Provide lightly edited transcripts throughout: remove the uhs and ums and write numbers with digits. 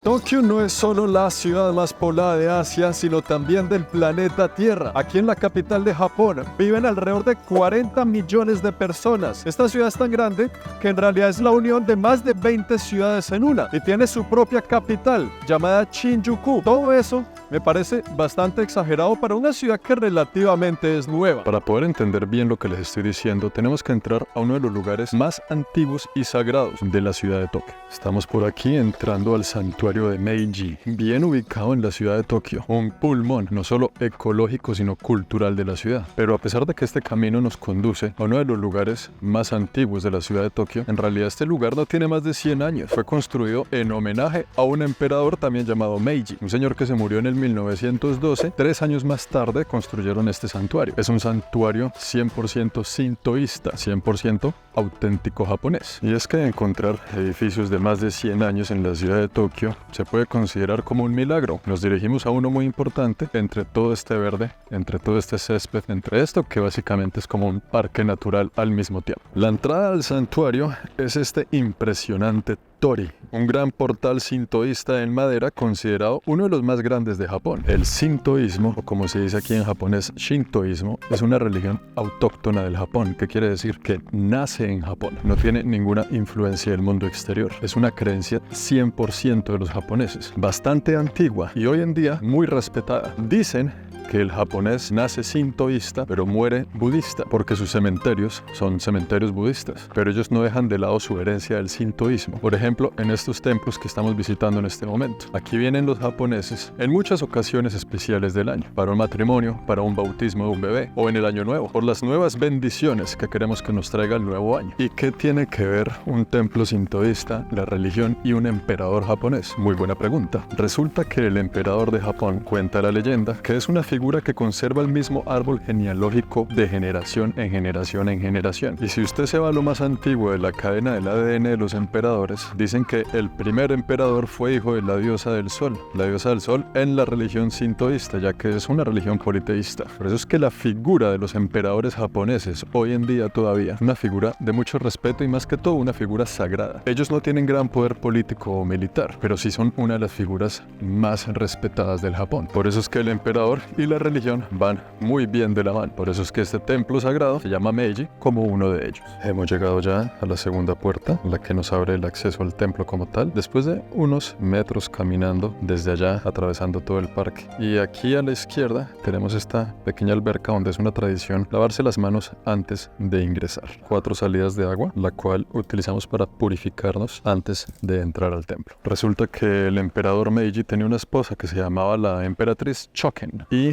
Tokio no es solo la ciudad más poblada de Asia, sino también del planeta Tierra. Aquí en la capital de Japón viven alrededor de 40 millones de personas. Esta ciudad es tan grande que en realidad es la unión de más de 20 ciudades en una y tiene su propia capital llamada Shinjuku. Todo eso me parece bastante exagerado para una ciudad que relativamente es nueva. Para poder entender bien lo que les estoy diciendo, tenemos que entrar a uno de los lugares más antiguos y sagrados de la ciudad de Tokio. Estamos por aquí entrando al santuario de Meiji, bien ubicado en la ciudad de Tokio, un pulmón no solo ecológico sino cultural de la ciudad. Pero a pesar de que este camino nos conduce a uno de los lugares más antiguos de la ciudad de Tokio, en realidad este lugar no tiene más de 100 años. Fue construido en homenaje a un emperador también llamado Meiji, un señor que se murió en el 1912. 3 años más tarde construyeron este santuario. Es un santuario 100% sintoísta, 100% auténtico japonés. Y es que encontrar edificios de más de 100 años en la ciudad de Tokio se puede considerar como un milagro. Nos dirigimos a uno muy importante entre todo este verde, entre todo este césped, entre esto que básicamente es como un parque natural al mismo tiempo. La entrada al santuario es este impresionante Tori, un gran portal sintoísta en madera considerado uno de los más grandes de Japón. El sintoísmo, o como se dice aquí en japonés, shintoísmo, es una religión autóctona del Japón, que quiere decir que nace en Japón. No tiene ninguna influencia del mundo exterior. Es una creencia 100% de los japoneses, bastante antigua y hoy en día muy respetada. Dicen que el japonés nace sintoísta pero muere budista porque sus cementerios son cementerios budistas, pero ellos no dejan de lado su herencia del sintoísmo. Por ejemplo, en estos templos que estamos visitando en este momento, aquí vienen los japoneses en muchas ocasiones especiales del año, para un matrimonio, para un bautismo de un bebé o en el año nuevo, por las nuevas bendiciones que queremos que nos traiga el nuevo año. ¿Y qué tiene que ver un templo sintoísta, la religión y un emperador japonés? Muy buena pregunta. Resulta que el emperador de Japón, cuenta la leyenda, que es una figura que conserva el mismo árbol genealógico de generación en generación en generación. Y si usted se va a lo más antiguo de la cadena del ADN de los emperadores, dicen que el primer emperador fue hijo de la diosa del sol en la religión sintoísta, ya que es una religión politeísta. Por eso es que la figura de los emperadores japoneses hoy en día todavía es una figura de mucho respeto y más que todo una figura sagrada. Ellos no tienen gran poder político o militar, pero sí son una de las figuras más respetadas del Japón. Por eso es que el emperador y la religión van muy bien de la mano. Por eso es que este templo sagrado se llama Meiji como uno de ellos. Hemos llegado ya a la segunda puerta, la que nos abre el acceso al templo como tal, después de unos metros caminando desde allá, atravesando todo el parque. Y aquí a la izquierda tenemos esta pequeña alberca donde es una tradición lavarse las manos antes de ingresar. 4 salidas de agua, la cual utilizamos para purificarnos antes de entrar al templo. Resulta que el emperador Meiji tenía una esposa que se llamaba la emperatriz Choken y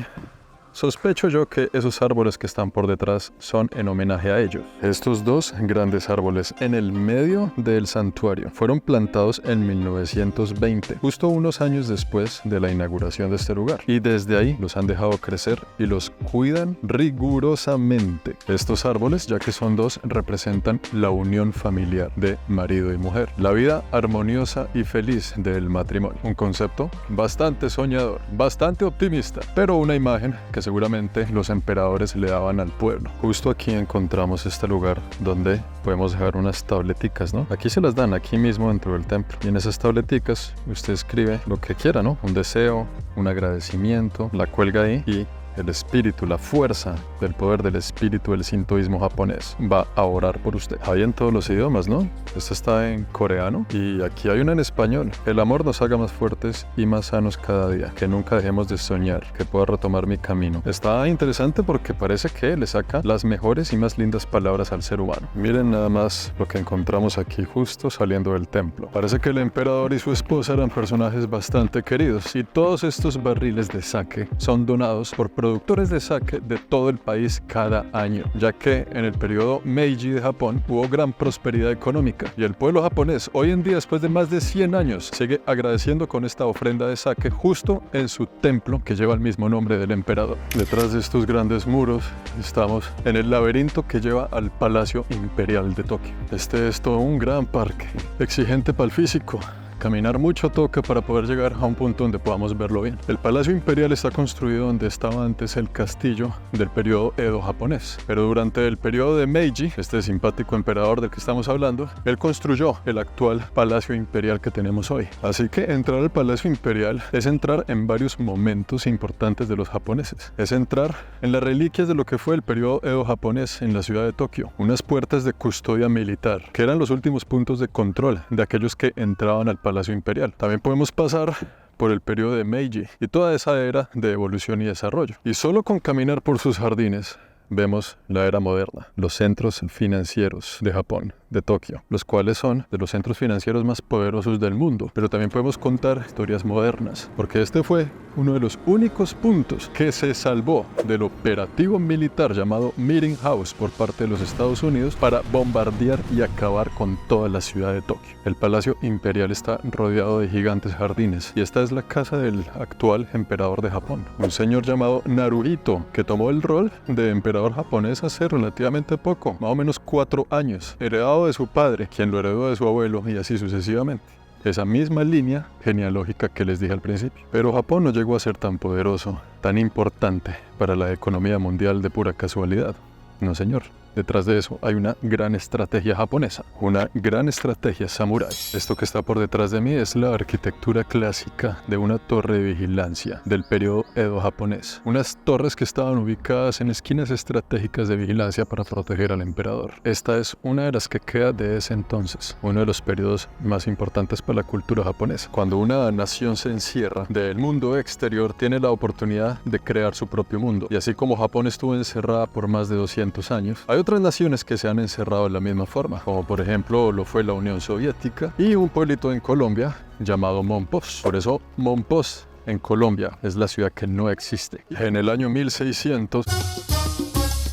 sospecho yo que esos árboles que están por detrás son en homenaje a ellos. Estos 2 grandes árboles en el medio del santuario fueron plantados en 1920, justo unos años después de la inauguración de este lugar. Y desde ahí los han dejado crecer y los cuidan rigurosamente. Estos árboles, ya que son 2, representan la unión familiar de marido y mujer. La vida armoniosa y feliz del matrimonio. Un concepto bastante soñador, bastante optimista, pero una imagen que seguramente los emperadores le daban al pueblo. Justo aquí encontramos este lugar donde podemos dejar unas tableticas, ¿no? Aquí se las dan, aquí mismo dentro del templo. Y en esas tableticas usted escribe lo que quiera, ¿no? Un deseo, un agradecimiento, la cuelga ahí y el espíritu, la fuerza del poder del espíritu del sintoísmo japonés va a orar por usted. Hay en todos los idiomas, ¿no? Esta está en coreano y aquí hay una en español. El amor nos haga más fuertes y más sanos cada día. Que nunca dejemos de soñar, que pueda retomar mi camino. Está interesante porque parece que le saca las mejores y más lindas palabras al ser humano. Miren nada más lo que encontramos aquí justo saliendo del templo. Parece que el emperador y su esposa eran personajes bastante queridos y todos estos barriles de sake son donados por productores de sake de todo el país cada año, ya que en el periodo Meiji de Japón hubo gran prosperidad económica y el pueblo japonés hoy en día, después de más de 100 años, sigue agradeciendo con esta ofrenda de sake justo en su templo que lleva el mismo nombre del emperador. Detrás de estos grandes muros estamos en el laberinto que lleva al Palacio Imperial de Tokio. Este es todo un gran parque, exigente para el físico, Caminar mucho toca para poder llegar a un punto donde podamos verlo bien. El Palacio Imperial está construido donde estaba antes el castillo del periodo Edo japonés, pero durante el periodo de Meiji, este simpático emperador del que estamos hablando, él construyó el actual Palacio Imperial que tenemos hoy. Así que entrar al Palacio Imperial es entrar en varios momentos importantes de los japoneses. Es entrar en las reliquias de lo que fue el periodo Edo japonés en la ciudad de Tokio, unas puertas de custodia militar, que eran los últimos puntos de control de aquellos que entraban al Palacio Imperial. También podemos pasar por el periodo de Meiji y toda esa era de evolución y desarrollo. Y solo con caminar por sus jardines vemos la era moderna, los centros financieros de Japón, de Tokio, los cuales son de los centros financieros más poderosos del mundo. Pero también podemos contar historias modernas, porque este fue uno de los únicos puntos que se salvó del operativo militar llamado Meeting House por parte de los Estados Unidos para bombardear y acabar con toda la ciudad de Tokio. El Palacio Imperial está rodeado de gigantes jardines y esta es la casa del actual emperador de Japón, un señor llamado Naruhito, que tomó el rol de emperador japonés hace relativamente poco, más o menos 4 años, heredado de su padre, quien lo heredó de su abuelo y así sucesivamente. Esa misma línea genealógica que les dije al principio. Pero Japón no llegó a ser tan poderoso, tan importante para la economía mundial de pura casualidad. No, señor. Detrás de eso hay una gran estrategia japonesa, una gran estrategia samurái. Esto que está por detrás de mí es la arquitectura clásica de una torre de vigilancia del periodo Edo japonés. Unas torres que estaban ubicadas en esquinas estratégicas de vigilancia para proteger al emperador. Esta es una de las que queda de ese entonces, uno de los periodos más importantes para la cultura japonesa. Cuando una nación se encierra del mundo exterior, tiene la oportunidad de crear su propio mundo. Y así como Japón estuvo encerrada por más de 200 años, hay otras naciones que se han encerrado de la misma forma, como por ejemplo lo fue la Unión Soviética y un pueblito en Colombia llamado Mompox. Por eso Mompox en Colombia es la ciudad que no existe. En el año 1600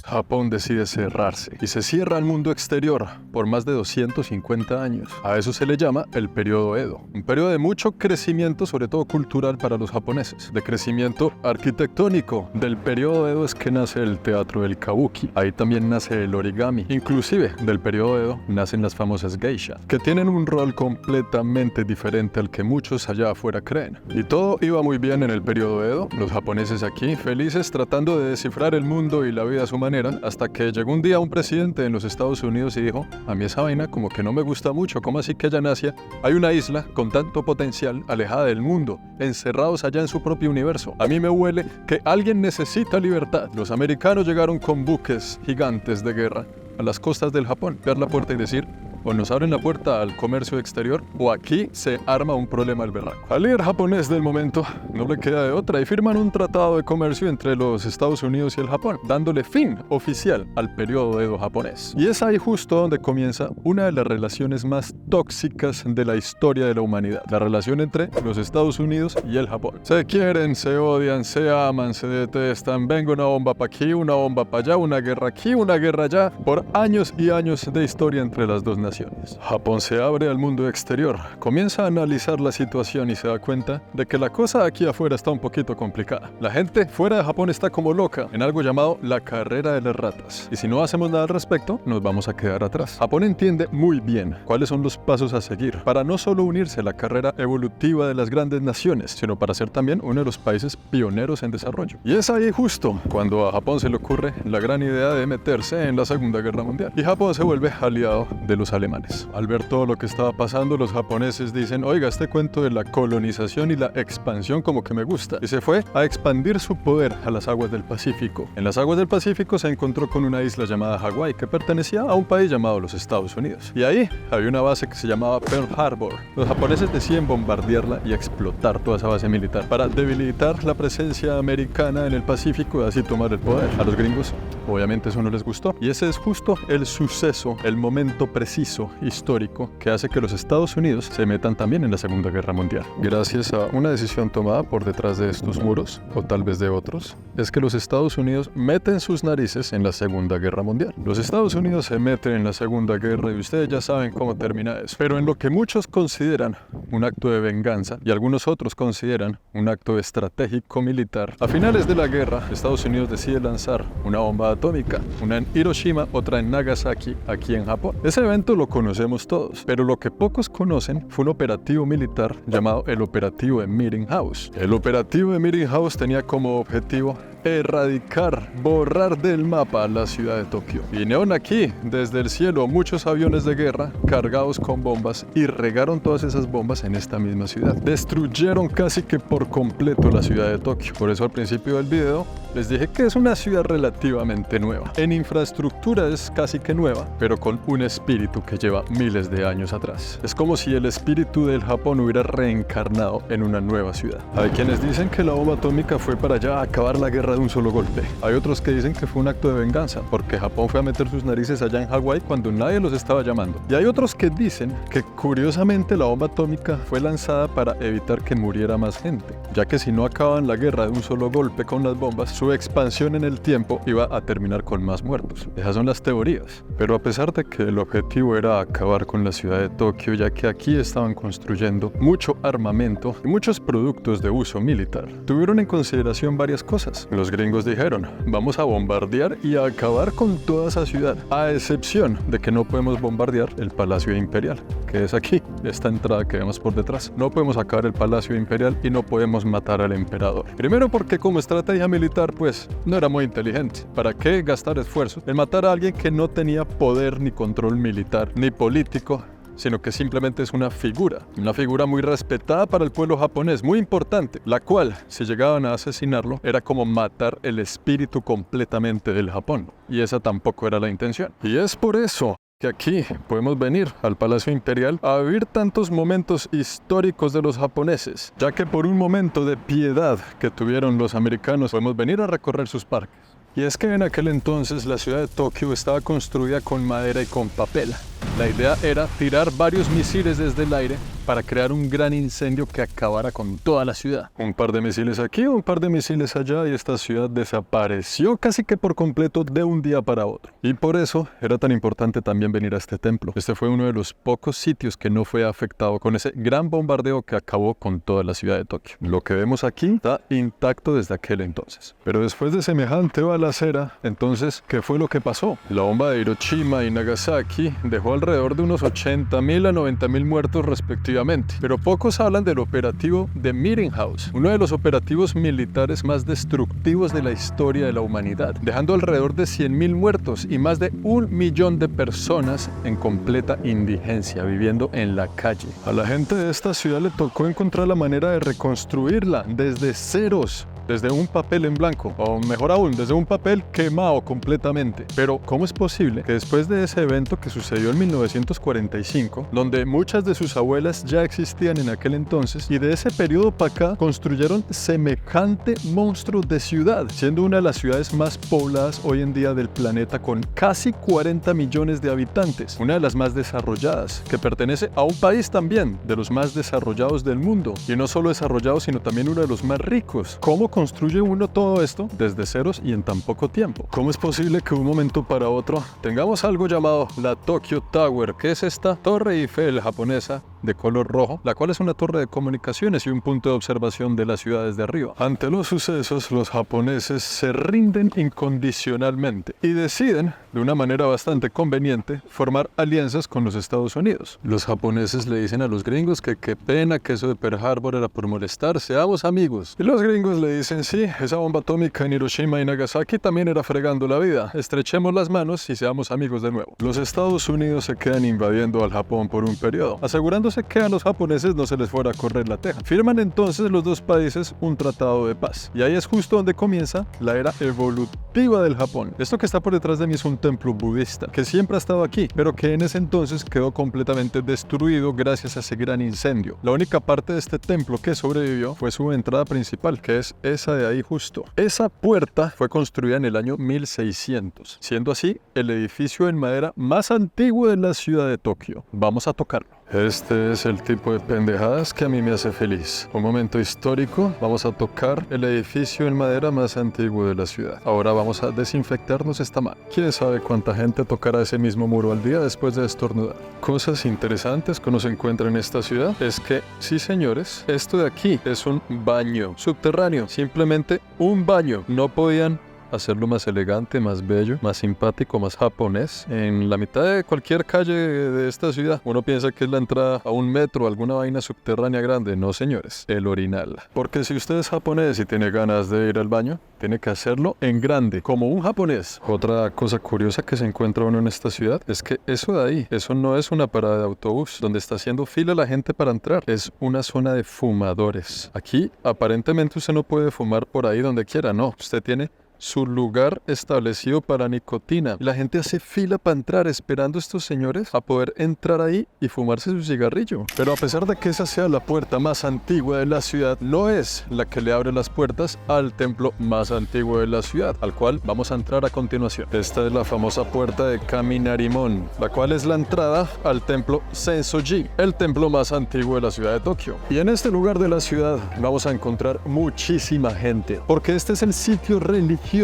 Japón decide cerrarse y se cierra al mundo exterior por más de 250 años. A eso se le llama el periodo Edo, un periodo de mucho crecimiento, sobre todo cultural para los japoneses, de crecimiento arquitectónico. Del periodo Edo es que nace el teatro del kabuki, ahí también nace el origami, inclusive del periodo Edo nacen las famosas geisha, que tienen un rol completamente diferente al que muchos allá afuera creen. Y todo iba muy bien en el periodo Edo, los japoneses aquí felices tratando de descifrar el mundo y la vida a su manera, hasta que llegó un día un presidente en los Estados Unidos y dijo: a mí esa vaina como que no me gusta mucho, ¿cómo así que allá en Asia hay una isla con tanto potencial alejada del mundo, encerrados allá en su propio universo? A mí me huele que alguien necesita libertad. Los americanos llegaron con buques gigantes de guerra a las costas del Japón, ver la puerta y decir: o nos abren la puerta al comercio exterior, o aquí se arma un problema al berraco. Al líder japonés del momento no le queda de otra y firman un tratado de comercio entre los Estados Unidos y el Japón, dándole fin oficial al periodo Edo japonés. Y es ahí justo donde comienza una de las relaciones más tóxicas de la historia de la humanidad, la relación entre los Estados Unidos y el Japón. Se quieren, se odian, se aman, se detestan, venga una bomba para aquí, una bomba para allá, una guerra aquí, una guerra allá, por años y años de historia entre las dos naciones. Japón se abre al mundo exterior, comienza a analizar la situación y se da cuenta de que la cosa aquí afuera está un poquito complicada. La gente fuera de Japón está como loca en algo llamado la carrera de las ratas. Y si no hacemos nada al respecto, nos vamos a quedar atrás. Japón entiende muy bien cuáles son los pasos a seguir para no solo unirse a la carrera evolutiva de las grandes naciones, sino para ser también uno de los países pioneros en desarrollo. Y es ahí justo cuando a Japón se le ocurre la gran idea de meterse en la Segunda Guerra Mundial. Y Japón se vuelve aliado de los alemanes. Al ver todo lo que estaba pasando, los japoneses dicen: oiga, este cuento de la colonización y la expansión como que me gusta. Y se fue a expandir su poder a las aguas del Pacífico. En las aguas del Pacífico se encontró con una isla llamada Hawái, que pertenecía a un país llamado los Estados Unidos. Y ahí había una base que se llamaba Pearl Harbor. Los japoneses deciden bombardearla y explotar toda esa base militar para debilitar la presencia americana en el Pacífico y así tomar el poder. A los gringos, obviamente, eso no les gustó. Y ese es justo el suceso, el momento preciso histórico que hace que los Estados Unidos se metan también en la Segunda Guerra Mundial. Gracias a una decisión tomada por detrás de estos muros, o tal vez de otros, es que los Estados Unidos meten sus narices en la Segunda Guerra Mundial. Los Estados Unidos se meten en la Segunda Guerra y ustedes ya saben cómo termina eso. Pero en lo que muchos consideran un acto de venganza y algunos otros consideran un acto estratégico militar, a finales de la guerra, Estados Unidos decide lanzar una bomba atómica, una en Hiroshima, otra en Nagasaki, aquí en Japón. Ese evento lo conocemos todos, pero lo que pocos conocen fue un operativo militar llamado el operativo de Meeting House. El operativo de Meeting House tenía como objetivo erradicar, borrar del mapa la ciudad de Tokio. Vinieron aquí desde el cielo muchos aviones de guerra cargados con bombas y regaron todas esas bombas en esta misma ciudad. Destruyeron casi que por completo la ciudad de Tokio. Por eso al principio del video les dije que es una ciudad relativamente nueva. En infraestructura es casi que nueva, pero con un espíritu que lleva miles de años atrás. Es como si el espíritu del Japón hubiera reencarnado en una nueva ciudad. Hay quienes dicen que la bomba atómica fue para allá a acabar la guerra de un solo golpe. Hay otros que dicen que fue un acto de venganza, porque Japón fue a meter sus narices allá en Hawái cuando nadie los estaba llamando. Y hay otros que dicen que curiosamente la bomba atómica fue lanzada para evitar que muriera más gente, ya que si no acababan la guerra de un solo golpe con las bombas, su expansión en el tiempo iba a terminar con más muertos. Esas son las teorías. Pero a pesar de que el objetivo era acabar con la ciudad de Tokio, ya que aquí estaban construyendo mucho armamento y muchos productos de uso militar, tuvieron en consideración varias cosas. Los gringos dijeron, vamos a bombardear y a acabar con toda esa ciudad, a excepción de que no podemos bombardear el Palacio Imperial, que es aquí, esta entrada que vemos por detrás. No podemos acabar el Palacio Imperial y no podemos matar al emperador. Primero porque como estrategia militar, pues, no era muy inteligente. ¿Para qué gastar esfuerzos en matar a alguien que no tenía poder ni control militar, ni político, sino que simplemente es una figura muy respetada para el pueblo japonés, muy importante, la cual, si llegaban a asesinarlo, era como matar el espíritu completamente del Japón, y esa tampoco era la intención. Y es por eso que aquí podemos venir al Palacio Imperial a vivir tantos momentos históricos de los japoneses, ya que por un momento de piedad que tuvieron los americanos, podemos venir a recorrer sus parques. Y es que en aquel entonces la ciudad de Tokio estaba construida con madera y con papel. La idea era tirar varios misiles desde el aire para crear un gran incendio que acabara con toda la ciudad. Un par de misiles aquí, un par de misiles allá y esta ciudad desapareció casi que por completo de un día para otro. Y por eso era tan importante también venir a este templo. Este fue uno de los pocos sitios que no fue afectado con ese gran bombardeo que acabó con toda la ciudad de Tokio. Lo que vemos aquí está intacto desde aquel entonces. Pero después de semejante balacera, entonces, ¿qué fue lo que pasó? La bomba de Hiroshima y Nagasaki dejó alrededor de unos 80.000 a 90.000 muertos respectivamente. Pero pocos hablan del operativo de Meeting House, uno de los operativos militares más destructivos de la historia de la humanidad, dejando alrededor de 100.000 muertos y más de 1 millón de personas en completa indigencia, viviendo en la calle. A la gente de esta ciudad le tocó encontrar la manera de reconstruirla desde ceros, desde un papel en blanco, o mejor aún, desde un papel quemado completamente. Pero, ¿cómo es posible que después de ese evento que sucedió en 1945, donde muchas de sus abuelas ya existían en aquel entonces, y de ese periodo para acá construyeron semejante monstruo de ciudad, siendo una de las ciudades más pobladas hoy en día del planeta, con casi 40 millones de habitantes, una de las más desarrolladas, que pertenece a un país también de los más desarrollados del mundo, y no solo desarrollados, sino también uno de los más ricos? ¿Cómo construye uno todo esto desde ceros y en tan poco tiempo? ¿Cómo es posible que de un momento para otro tengamos algo llamado la Tokyo Tower, que es esta torre Eiffel japonesa de color rojo, la cual es una torre de comunicaciones y un punto de observación de la ciudad desde arriba? Ante los sucesos, los japoneses se rinden incondicionalmente y deciden, de una manera bastante conveniente, formar alianzas con los Estados Unidos. Los japoneses le dicen a los gringos que qué pena, que eso de Pearl Harbor era por molestar, seamos amigos. Y los gringos le dicen, sí, esa bomba atómica en Hiroshima y Nagasaki también era fregando la vida, estrechemos las manos y seamos amigos de nuevo. Los Estados Unidos se quedan invadiendo al Japón por un periodo, asegurándose que a los japoneses no se les fuera a correr la teja. Firman entonces los dos países un tratado de paz. Y ahí es justo donde comienza la era evolutiva del Japón. Esto que está por detrás de mí es un templo budista, que siempre ha estado aquí, pero que en ese entonces quedó completamente destruido gracias a ese gran incendio. La única parte de este templo que sobrevivió fue su entrada principal, que es esa de ahí justo. Esa puerta fue construida en el año 1600, siendo así el edificio en madera más antiguo de la ciudad de Tokio. Vamos a tocarlo. Este es el tipo de pendejadas que a mí me hace feliz. Un momento histórico, vamos a tocar el edificio en madera más antiguo de la ciudad. Ahora vamos a desinfectarnos esta mano. ¿Quién sabe cuánta gente tocará ese mismo muro al día después de estornudar? Cosas interesantes que uno se encuentra en esta ciudad es que, sí señores, esto de aquí es un baño subterráneo. Simplemente un baño. No podían hacerlo más elegante, más bello, más simpático, más japonés. En la mitad de cualquier calle de esta ciudad, uno piensa que es la entrada a un metro, alguna vaina subterránea grande. No, señores, el orinal. Porque si usted es japonés y tiene ganas de ir al baño, tiene que hacerlo en grande, como un japonés. Otra cosa curiosa que se encuentra uno en esta ciudad es que eso de ahí, eso no es una parada de autobús donde está haciendo fila la gente para entrar. Es una zona de fumadores. Aquí, aparentemente, usted no puede fumar por ahí donde quiera, no. Usted tiene su lugar establecido para nicotina. La gente hace fila para entrar esperando a estos señores a poder entrar ahí y fumarse su cigarrillo. Pero a pesar de que esa sea la puerta más antigua de la ciudad, no es la que le abre las puertas al templo más antiguo de la ciudad, al cual vamos a entrar a continuación. Esta es la famosa puerta de Kaminarimon, la cual es la entrada al templo Sensoji, el templo más antiguo de la ciudad de Tokio. Y en este lugar de la ciudad vamos a encontrar muchísima gente, porque este es el sitio religioso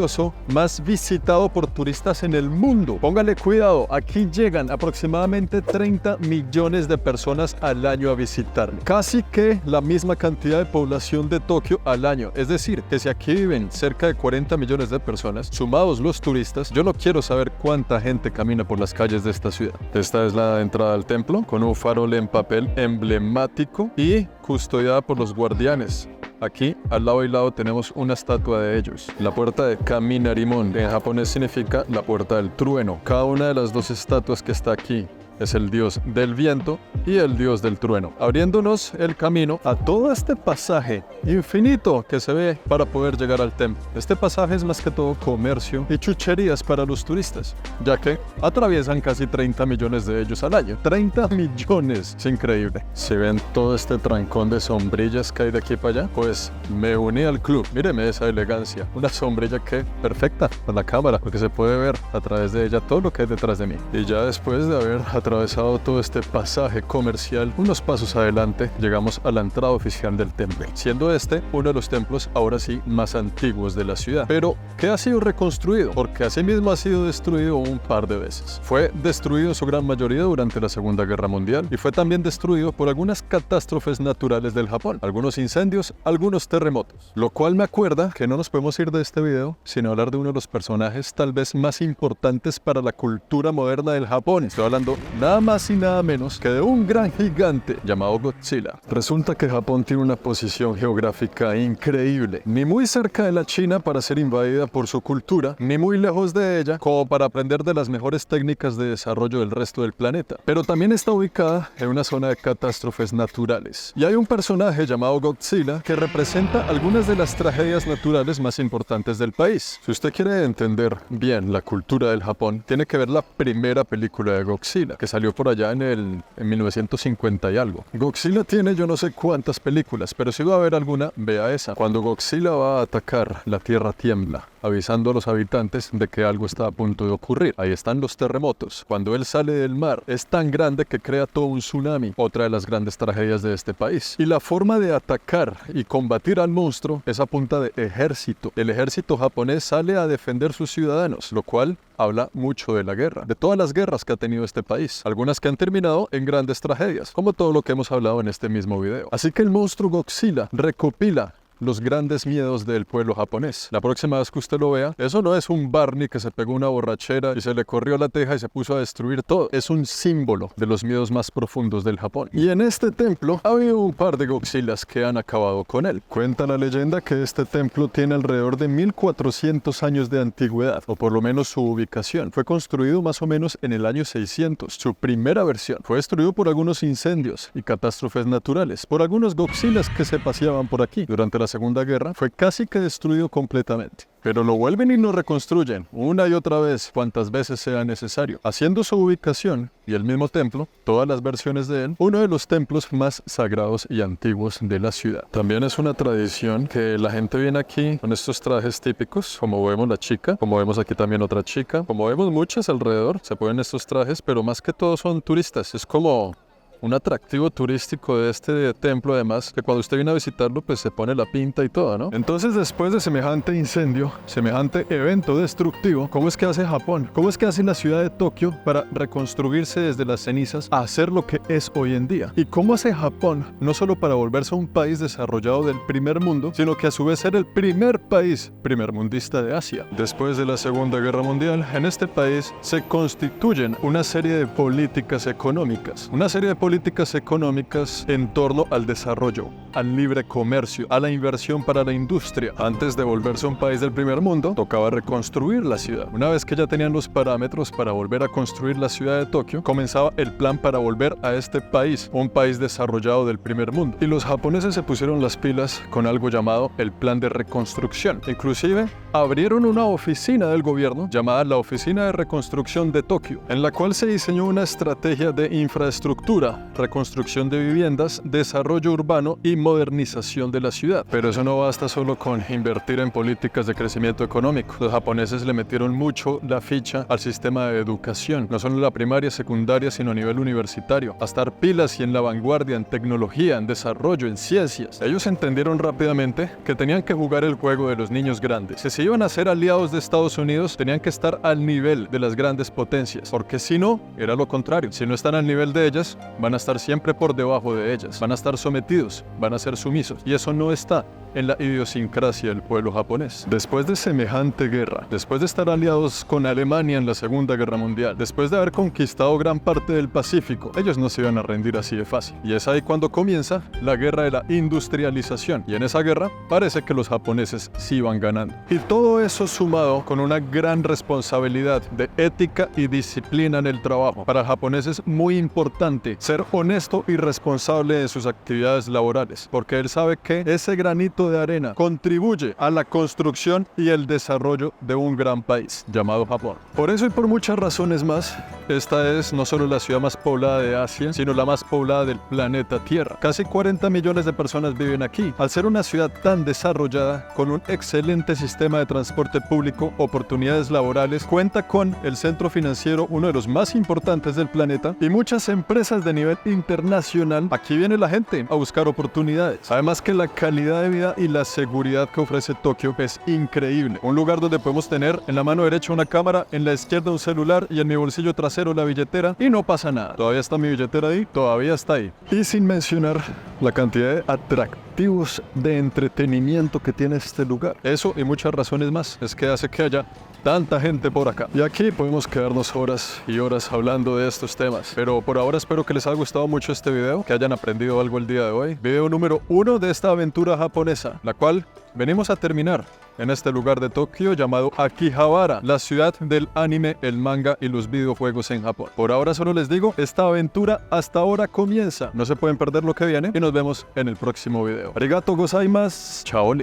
más visitado por turistas en el mundo. Póngale cuidado, aquí llegan aproximadamente 30 millones de personas al año a visitarlo. Casi que la misma cantidad de población de Tokio al año. Es decir, que si aquí viven cerca de 40 millones de personas, sumados los turistas, yo no quiero saber cuánta gente camina por las calles de esta ciudad. Esta es la entrada al templo, con un farol en papel emblemático y custodiada por los guardianes. Aquí, al lado y lado, tenemos una estatua de ellos. La puerta de Kaminarimon, en japonés significa la puerta del trueno. Cada una de las dos estatuas que está aquí es el dios del viento y el dios del trueno, abriéndonos el camino a todo este pasaje infinito que se ve para poder llegar al templo. Este pasaje es más que todo comercio y chucherías para los turistas, ya que atraviesan casi 30 millones de ellos al año. 30 millones, es increíble. Si ven todo este trancón de sombrillas que hay de aquí para allá, pues me uní al club. Míreme esa elegancia, una sombrilla que perfecta para la cámara, porque se puede ver a través de ella todo lo que hay detrás de mí. Y ya después de haber atravesado todo este pasaje comercial, unos pasos adelante llegamos a la entrada oficial del templo, siendo este uno de los templos ahora sí más antiguos de la ciudad, pero que ha sido reconstruido porque asimismo ha sido destruido un par de veces. Fue destruido en su gran mayoría durante la Segunda Guerra Mundial y fue también destruido por algunas catástrofes naturales del Japón, algunos incendios, algunos terremotos, lo cual me acuerda que no nos podemos ir de este video sin hablar de uno de los personajes tal vez más importantes para la cultura moderna del Japón. Estoy hablando nada más y nada menos que de un gran gigante llamado Godzilla. Resulta que Japón tiene una posición geográfica increíble, ni muy cerca de la China para ser invadida por su cultura, ni muy lejos de ella como para aprender de las mejores técnicas de desarrollo del resto del planeta, pero también está ubicada en una zona de catástrofes naturales. Y hay un personaje llamado Godzilla que representa algunas de las tragedias naturales más importantes del país. Si usted quiere entender bien la cultura del Japón, tiene que ver la primera película de Godzilla, que salió por allá en 1950 y algo. Godzilla tiene yo no sé cuántas películas, pero si va a ver alguna, vea esa. Cuando Godzilla va a atacar, la tierra tiembla, avisando a los habitantes de que algo está a punto de ocurrir. Ahí están los terremotos. Cuando él sale del mar, es tan grande que crea todo un tsunami, otra de las grandes tragedias de este país. Y la forma de atacar y combatir al monstruo es a punta de ejército. El ejército japonés sale a defender sus ciudadanos, lo cual habla mucho de la guerra, de todas las guerras que ha tenido este país, algunas que han terminado en grandes tragedias, como todo lo que hemos hablado en este mismo video. Así que el monstruo Godzilla recopila los grandes miedos del pueblo japonés. La próxima vez que usted lo vea, eso no es un Barney que se pegó una borrachera y se le corrió la teja y se puso a destruir todo. Es un símbolo de los miedos más profundos del Japón. Y en este templo ha habido un par de Godzillas que han acabado con él. Cuenta la leyenda que este templo tiene alrededor de 1400 años de antigüedad, o por lo menos su ubicación. Fue construido más o menos en el año 600. Su primera versión fue destruido por algunos incendios y catástrofes naturales, por algunos Godzillas que se paseaban por aquí. Durante la Segunda Guerra fue casi que destruido completamente. Pero lo vuelven y lo reconstruyen una y otra vez, cuantas veces sea necesario, haciendo su ubicación y el mismo templo, todas las versiones de él, uno de los templos más sagrados y antiguos de la ciudad. También es una tradición que la gente viene aquí con estos trajes típicos, como vemos la chica, como vemos aquí también otra chica, como vemos muchas alrededor, se ponen estos trajes, pero más que todo son turistas, es como un atractivo turístico de este templo, además, que cuando usted viene a visitarlo, pues se pone la pinta y todo, ¿no? Entonces, después de semejante incendio, semejante evento destructivo, ¿cómo es que hace Japón? ¿Cómo es que hace la ciudad de Tokio para reconstruirse desde las cenizas a hacer lo que es hoy en día? ¿Y cómo hace Japón no solo para volverse un país desarrollado del primer mundo, sino que a su vez ser el primer país primermundista de Asia? Después de la Segunda Guerra Mundial, en este país se constituyen una serie de políticas económicas. Una serie de políticas económicas en torno al desarrollo, al libre comercio, a la inversión para la industria. Antes de volverse un país del primer mundo, tocaba reconstruir la ciudad. Una vez que ya tenían los parámetros para volver a construir la ciudad de Tokio, comenzaba el plan para volver a este país, un país desarrollado del primer mundo. Y los japoneses se pusieron las pilas con algo llamado el plan de reconstrucción. Inclusive, abrieron una oficina del gobierno llamada la Oficina de Reconstrucción de Tokio, en la cual se diseñó una estrategia de infraestructura, reconstrucción de viviendas, desarrollo urbano y modernización de la ciudad. Pero eso no basta solo con invertir en políticas de crecimiento económico. Los japoneses le metieron mucho la ficha al sistema de educación, no solo en la primaria, secundaria, sino a nivel universitario, a estar pilas y en la vanguardia en tecnología, en desarrollo, en ciencias. Ellos entendieron rápidamente que tenían que jugar el juego de los niños grandes. Si se iban a ser aliados de Estados Unidos, tenían que estar al nivel de las grandes potencias, porque si no, era lo contrario. Si no están al nivel de ellas, van a estar siempre por debajo de ellas, van a estar sometidos, van a ser sumisos, y eso no está en la idiosincrasia del pueblo japonés. Después de semejante guerra, después de estar aliados con Alemania en la Segunda Guerra Mundial, después de haber conquistado gran parte del Pacífico, ellos no se iban a rendir así de fácil. Y es ahí cuando comienza la guerra de la industrialización. Y en esa guerra parece que los japoneses sí iban ganando. Y todo eso sumado con una gran responsabilidad de ética y disciplina en el trabajo. Para el japonés es muy importante ser honesto y responsable de sus actividades laborales, porque él sabe que ese granito de arena contribuye a la construcción y el desarrollo de un gran país llamado Japón. Por eso y por muchas razones más, esta es no solo la ciudad más poblada de Asia, sino la más poblada del planeta Tierra. Casi 40 millones de personas viven aquí. Al ser una ciudad tan desarrollada, con un excelente sistema de transporte público, oportunidades laborales, cuenta con el centro financiero, uno de los más importantes del planeta, y muchas empresas de nivel internacional. Aquí viene la gente a buscar oportunidades. Además que la calidad de vida y la seguridad que ofrece Tokio es increíble. Un lugar donde podemos tener en la mano derecha una cámara, en la izquierda un celular y en mi bolsillo trasero la billetera, y no pasa nada. Todavía está mi billetera ahí, todavía está ahí. Y sin mencionar la cantidad de atractivos de entretenimiento que tiene este lugar. Eso y muchas razones más es que hace que haya tanta gente por acá. Y aquí podemos quedarnos horas y horas hablando de estos temas. Pero por ahora espero que les haya gustado mucho este video, que hayan aprendido algo el día de hoy. Video número 1 de esta aventura japonesa, la cual venimos a terminar en este lugar de Tokio llamado Akihabara, la ciudad del anime, el manga y los videojuegos en Japón. Por ahora solo les digo, esta aventura hasta ahora comienza. No se pueden perder lo que viene y nos vemos en el próximo video. Arigato gozaimasu. Chao.